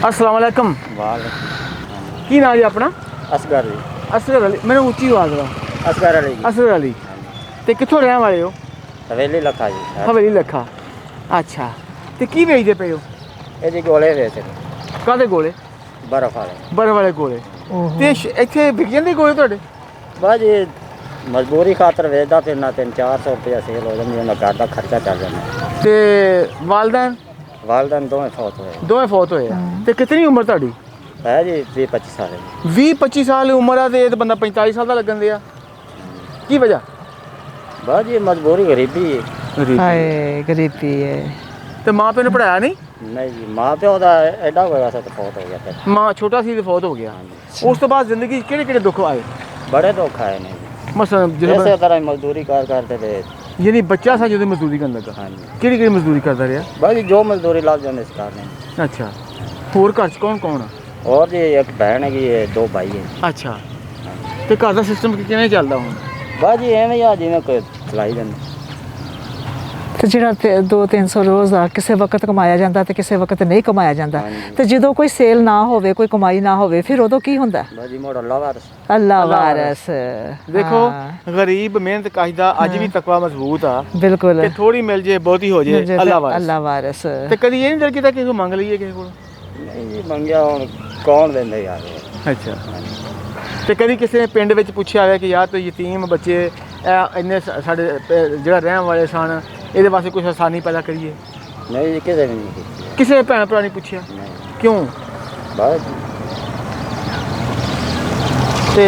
अस्सलाम वालेकुम। की नाम जी अपना? असगर जी। असगर अली। मैंने ऊँची आवाज़ दा। असगर अली जी। असगर अली ते कित्थों रहने वाले हो? हवेली लखा जी। हवेली लखा। अच्छा ते की बेचदे पे हो? ये जी गोले वेच काहदे गोले? बर्फ वाले। बर्फ वाले गोले ते इत्थे बिक जांदे गोले तुहाडे? बस जी मजबूरी खातर वेचदा फिरना 300-400 रुपया सेल हो जाती है, घर का खर्चा चल जाता। ते वालदैन? वालदैन दोवें फौत होए। दोवें फौत होए आ। ते कितनी उम्र तुहाडी? है जी 20-25 साल की। 20-25 साल उम्र आ ते बंदा 45 साल दा लगन दिया। की वजह? बस जी मजबूरी गरीबी है। हाय गरीबी है। ते माँ प्यो ने पढ़ाया नहीं? नहीं जी माँ प्यो का एडा होया सा तो फौत हो गया फिर। माँ छोटा सी ते फौत हो गया। उस तो बाद जिंदगी केड़े-केड़े दुख आए? बड़े दुख आए नहीं जी। मसलन इसे तरह मजदूरी करते थे। यानी बच्चा सा जो मजदूरी करन लगा? हाँ जी। केड़ी-केड़ी मजदूरी करदा रहा? बस जी जो मजदूरी लग जाने इस कारण। अच्छा होर घर च कौन-कौन आ? और जी एक बहन है, 2 भाई है। अच्छा ते घर दा सिस्टम किवें चलदा हुण? बस जी एवें ही जिवें कोई चलाई जांदा। ਤੇ ਜਿਹੜਾ 200-300 ਰੋਜ਼ ਦਾ ਕਿਸੇ ਵਕਤ ਕਮਾਇਆ ਜਾਂਦਾ ਤੇ ਕਿਸੇ ਵਕਤ ਨਹੀਂ ਕਮਾਇਆ ਜਾਂਦਾ ਤੇ ਜਦੋਂ ਕੋਈ ਸੇਲ ਨਾ ਹੋਵੇ ਕੋਈ ਕਮਾਈ ਨਾ ਹੋਵੇ ਫਿਰ ਉਦੋਂ ਕੀ ਹੁੰਦਾ? ਬਸ ਜੀ ਮੋੜ ਅੱਲਾ ਵਾਰਸ। ਅੱਲਾ ਵਾਰਸ। देखो गरीब मेहनत काशदा अज भी तकवा मजबूत आ बिल्कुल कि थोड़ी मिल जाए बहुती हो जाए अल्लाह वारस। ਅੱਲਾ ਵਾਰਸ। ते कदी ये नहीं दिल कीता कि मंग लईए किसे कोल? नहीं जी मंगया हुण कौन देंदा यार। अच्छा ते कदी किसी ने पिंड विच पुछया होवे कि यार तो यतीम बच्चे इन्ने साडे जेह्ड़ा रहन वाले सन ਇਹਦੇ ਵਾਸਤੇ ਕੁਝ ਆਸਾਨੀ ਪੈਦਾ ਕਰੀਏ? नहीं जी किसे भी नहीं की। ਕਿਸੇ ਭੈਣ ਭਰਾ ਨੇ ਪੁੱਛਿਆ? नहीं ਕਿਉਂ? बस ਤੇ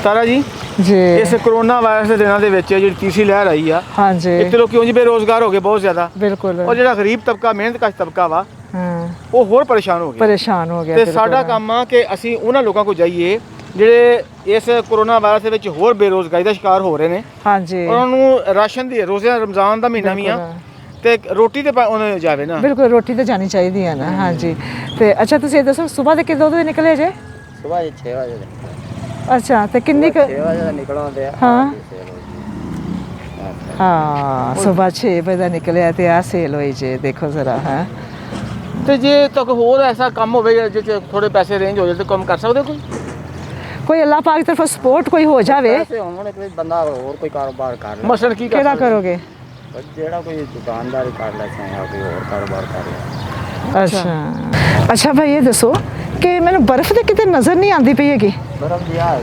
ਤਾਰਾ ਜੀ ਜੀ ਇਸ ਕਰੋਨਾ ਵਾਇਰਸ ਦੇ ਦਿਨਾਂ ਦੇ ਵਿੱਚ ਜਿਹੜੀ ਤੀਸਰੀ ਲਹਿਰ ਆਈ ਆ ਹਾਂਜੀ ਇੱਥੇ ਲੋਕੀ ਉਂਝ ਬੇਰੋਜ਼ਗਾਰ ਹੋ ਗਏ ਬਹੁਤ ਜ਼ਿਆਦਾ ਬਿਲਕੁਲ ਔਰ ਜਿਹੜਾ ਗਰੀਬ ਤਬਕਾ ਮਿਹਨਤਕਸ਼ ਤਬਕਾ ਵਾ ਹਾਂ ਉਹ ਹੋਰ ਪਰੇਸ਼ਾਨ ਹੋ ਗਿਆ ਪਰੇਸ਼ਾਨ ਹੋ ਗਿਆ ਤੇ ਬਿਲਕੁਲ। ਸਾਡਾ ਕੰਮ ਆ ਕਿ ਅਸੀਂ ਉਹਨਾਂ ਲੋਕਾਂ ਕੋਲ ਜਾਈਏ ਜਿਹੜੇ ਇਸ ਕਰੋਨਾ ਵਾਇਰਸ ਦੇ ਵਿੱਚ ਹੋਰ ਬੇਰੋਜ਼ਗਾਰੀ ਦਾ ਸ਼ਿਕਾਰ ਹੋ ਰਹੇ ਨੇ ਹਾਂਜੀ ਉਹਨਾਂ ਨੂੰ ਰਾਸ਼ਨ ਦੀ ਰੋਜ਼ੇ ਰਮਜ਼ਾਨ ਦਾ ਮਹੀਨਾ ਵੀ ਆ ਤੇ ਰੋਟੀ ਤੇ ਉਹਨਾਂ ਨੂੰ ਜਾਵੇ ਨਾ। ਬਿਲਕੁਲ ਰੋਟੀ ਤਾਂ ਜਾਣੀ ਚਾਹੀਦੀ ਹੈ ਨਾ। ਹਾਂਜੀ ਤੇ ਅੱਛਾ ਤੁਸੀਂ ਇਹ ਦੱਸੋ ਸਵੇਰ ਦੇ ਕਿਦੋਂ ਦੇ ਨਿਕਲੇ ਜੇ? सुबह जी 6 बजे ਅੱਛਾ ਤੇ ਕਿੰਨੀ 6 बजे निकलो दे। हाँ। ਹਾਂ ਸਵੇਰ 6 ਵਜੇ ਦਾ ਨਿਕਲਿਆ ਤੇ ਆ ਸੇਲ ਹੋਈ ਜੇ ਦੇਖੋ ਜ਼ਰਾ ਹੈ। ਤੇ ਜੇ ਤੱਕ ਹੋਰ ਐਸਾ ਕੰਮ ਹੋਵੇ ਜਿਹਦੇ 'ਚ ਥੋੜੇ ਪੈਸੇ ਰੇਂਜ ਹੋ ਜਾਏ ਤੇ ਕੰਮ ਕਰ ਸਕਦੇ ਹੋ ਕੋਈ? ਕੋਈ ਅੱਲਾਹ ਪਾਕ ਦੀ ਤਰਫੋਂ ਸਪੋਰਟ ਕੋਈ ਹੋ ਜਾਵੇ ऐसे होने कोई बंदा और कोई कारोबार कर ले। ਮਸਲਨ ਕੀ ਕਰ ਕਿਹੜਾ ਸਕਦੇ? ਕਰੋਗੇ? बस जेड़ा कोई दुकानदारी कर ले या कोई और कारोबार कर ले। ਅੱਛਾ ਅੱਛਾ ਭਾਈ ਇਹ ਦੱਸੋ ਕਿ ਮੈਨੂੰ ਬਰਫ਼ ਤੇ ਕਿਤੇ ਨਜ਼ਰ ਨਹੀਂ ਆਉਂਦੀ ਪਈ ਹੈਗੀ। बर्फ दिया है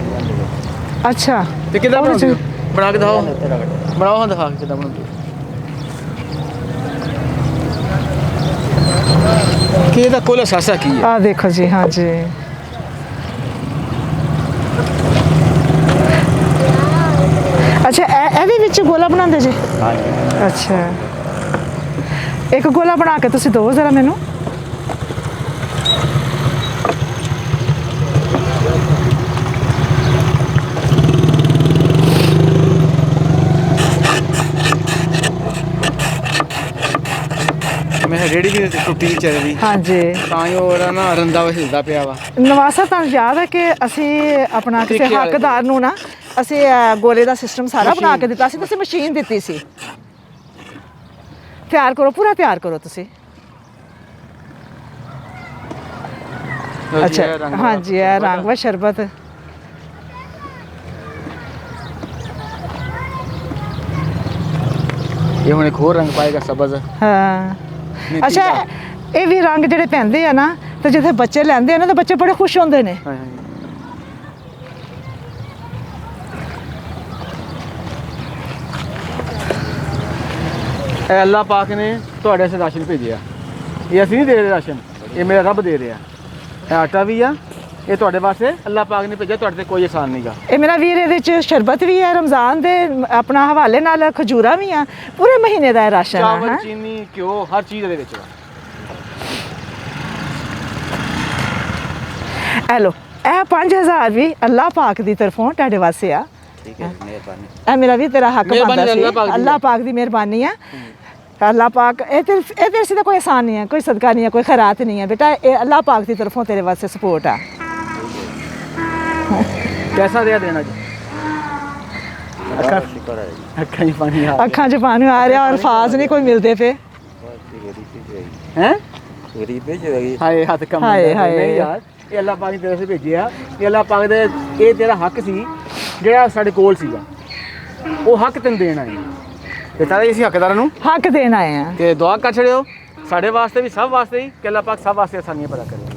ਅੱਛਾ ਤੇ ਕਿੱਦਾਂ ਬਣਾਉਂਦੇ ਹੋ? ਬਣਾ ਕੇ ਦਿਖਾਓ। तेरा कटे। ਬਣਾਓ ਹਾਂ ਦਿਖਾ ਕੇ ਕਿੱਦਾਂ ਬਣਾਉਂਦੇ ਹੋ। ਕਿ ਇਹਦਾ ਕੁੱਲ ਅਸਾਸਾ ਕੀ ਹੈ? ਆ ਦੇਖੋ ਜੀ ਹਾਂਜੀ ਅੱਛਾ ਇਹਦੇ ਵਿੱਚ ਗੋਲਾ ਬਣਾਉਂਦੇ ਜੀ? हाँ जी। ਅੱਛਾ ਇੱਕ ਗੋਲਾ ਬਣਾ ਕੇ ਤੁਸੀਂ ਦਿਓ ਜ਼ਰਾ ਮੈਨੂੰ। ਮੈਂ ਰੇੜੀ ਵੀ ਟੁੱਟੀ ਚੱਲ ਰਹੀ ਹਾਂਜੀ ਤਾਂ ਹੀ ਉਹ ਉਹਦਾ ਨਾ ਰੰਦਾ ਵਾ ਹਿਲਦਾ ਪਿਆ ਵਾ। ਨਵਾਸਾ ਤੁਹਾਨੂੰ ਯਾਦ ਹੈ ਕਿ ਅਸੀਂ ਆਪਣਾ ਕਿਸੇ ਦੇਖਿਆ ਹੈ। ਹੱਕਦਾਰ ਨੂੰ ਨਾ ਅਸੀਂ ਗੋਲੇ ਦਾ ਸਿਸਟਮ ਸਾਰਾ ਬਣਾ ਕੇ ਦਿੱਤਾ ਸੀ ਤੁਸੀਂ ਮਸ਼ੀਨ ਦਿੱਤੀ ਸੀ। ਤਿਆਰ ਕਰੋ ਪੂਰਾ ਤਿਆਰ ਕਰੋ ਤੁਸੀਂ। ਅੱਛਾ ਹਾਂਜੀ ਇਹ ਰੰਗ ਵਾ ਸ਼ਰਬਤ। ਇਹ ਹੁਣ ਇੱਕ ਹੋਰ ਰੰਗ ਪਾਏਗਾ ਸਬਜ਼। ਹਾਂ ਅੱਛਾ ਇਹ ਵੀ ਰੰਗ ਜਿਹੜੇ ਪੈਂਦੇ ਆ ਨਾ ਤੇ ਜਿੱਥੇ ਬੱਚੇ ਲੈਂਦੇ ਆ ਨਾ ਤਾਂ ਬੱਚੇ ਬੜੇ ਖੁਸ਼ ਹੁੰਦੇ ਨੇ। ਇਹ ਅੱਲਾਹ ਪਾਕ ਨੇ ਤੁਹਾਡੇ ਸੇ ਰਾਸ਼ਨ ਭੇਜਿਆ। ਇਹ ਅਸੀਂ ਨਹੀਂ ਦੇ ਰਹੇ ਰਾਸ਼ਨ, ਇਹ ਮੇਰਾ ਰੱਬ ਦੇ ਰਿਹਾ। ਇਹ ਆਟਾ ਵੀ ਆ, ਇਹ ਤੁਹਾਡੇ ਵਾਸਤੇ ਅੱਲਾਹ ਪਾਕ ਨੇ ਭੇਜਿਆ, ਤੁਹਾਡੇ ਤੇ ਕੋਈ ਆਸਾਨ ਨਹੀਂਗਾ। ਇਹ ਮੇਰਾ ਵੀਰ ਇਹਦੇ ਚ ਸ਼ਰਬਤ ਵੀ ਹੈ ਰਮਜ਼ਾਨ ਦੇ ਆਪਣਾ ਹਵਾਲੇ ਨਾਲ ਖਜੂਰਾ ਵੀ ਆ ਪੂਰੇ ਮਹੀਨੇ ਦਾ ਇਹ ਰਾਸ਼ਨ ਆ। ਚਾਵਲ ਚੀਨੀ ਘਿਓ ਹਰ ਚੀਜ਼ ਇਹਦੇ ਵਿੱਚ ਵਾ। ਇਹ ਲੋ ਇਹ 5000 ਵੀ ਅੱਲਾਹ ਪਾਕ ਦੀ ਤਰਫੋਂ ਤੁਹਾਡੇ ਵਾਸਤੇ ਆ। ठीक है मेहरबानी। ਇਹ ਮੇਰਾ ਵੀ ਤੇਰਾ ਹੱਕ ਬਣਦਾ ਸੀ। ਅੱਲਾਹ ਪਾਕ ਦੀ ਅੱਲਾਹ ਪਾਕ ਦੀ ਮਿਹਰਬਾਨੀ ਆ। ਅੱਲਾਹ ਪਾਕ ਇਹ ਤੇ ਸਿੱਧਾ ਕੋਈ ਆਸਾਨ ਨਹੀਂ ਹੈ, ਕੋਈ ਸਦਕਾ ਨਹੀਂ ਹੈ, ਕੋਈ ਖੈਰਾਤ ਨਹੀਂ ਹੈ ਬੇਟਾ। ਇਹ ਅੱਲਾਹ ਪਾਕ ਦੀ ਤਰਫੋਂ ਤੇਰੇ ਵਾਸਤੇ ਸਪੋਰਟ ਆ। कैसा दिया देना जी? शुक्र है जी। ਅੱਖਾਂ 'ਚ ਪਾਣੀ ਆ ਅੱਖਾਂ 'ਚ ਪਾਣੀ ਆ ਰਿਹਾ ਔਰ ਅਲਫਾਜ਼ ਨਹੀਂ ਕੋਈ ਮਿਲਦੇ ਪਏ। बस ये गरीबी है। ਹੈ ਗਰੀਬੀ ਚ ਹੈਗੀ। ਹਾਏ ਹੱਥ ਕੰਮ ਹਾਏ, ਹਾਏ। ਨਹੀਂ ਯਾਰ, ਇਹ ਅੱਲਾਹ ਪਾਕ ਨੇ ਤੇਰੇ ਸੇ ਭੇਜਿਆ। ਇਹ ਅੱਲਾਹ ਪਾਕ ਦੇ, ਇਹ ਤੇਰਾ ਹੱਕ ਸੀ ਜਿਹੜਾ ਸਾਡੇ ਕੋਲ ਸੀਗਾ, ਉਹ ਹੱਕ ਤੈਨੂੰ ਦੇਣ ਆਏ ਤੇ ਤਾਂ ਅਸੀਂ ਹੱਕਦਾਰਾਂ ਨੂੰ ਹੱਕ ਦੇਣ ਆਏ ਆ। ਤੇ ਦੁਆ ਕਰ ਛੜਿਓ ਸਾਡੇ ਵਾਸਤੇ ਵੀ, ਸਭ ਵਾਸਤੇ ਹੀ, ਕਿ ਅੱਲਾਹ ਪਾਕ ਸਭ ਵਾਸਤੇ ਆਸਾਨੀਆਂ ਪੈਦਾ ਕਰੇ।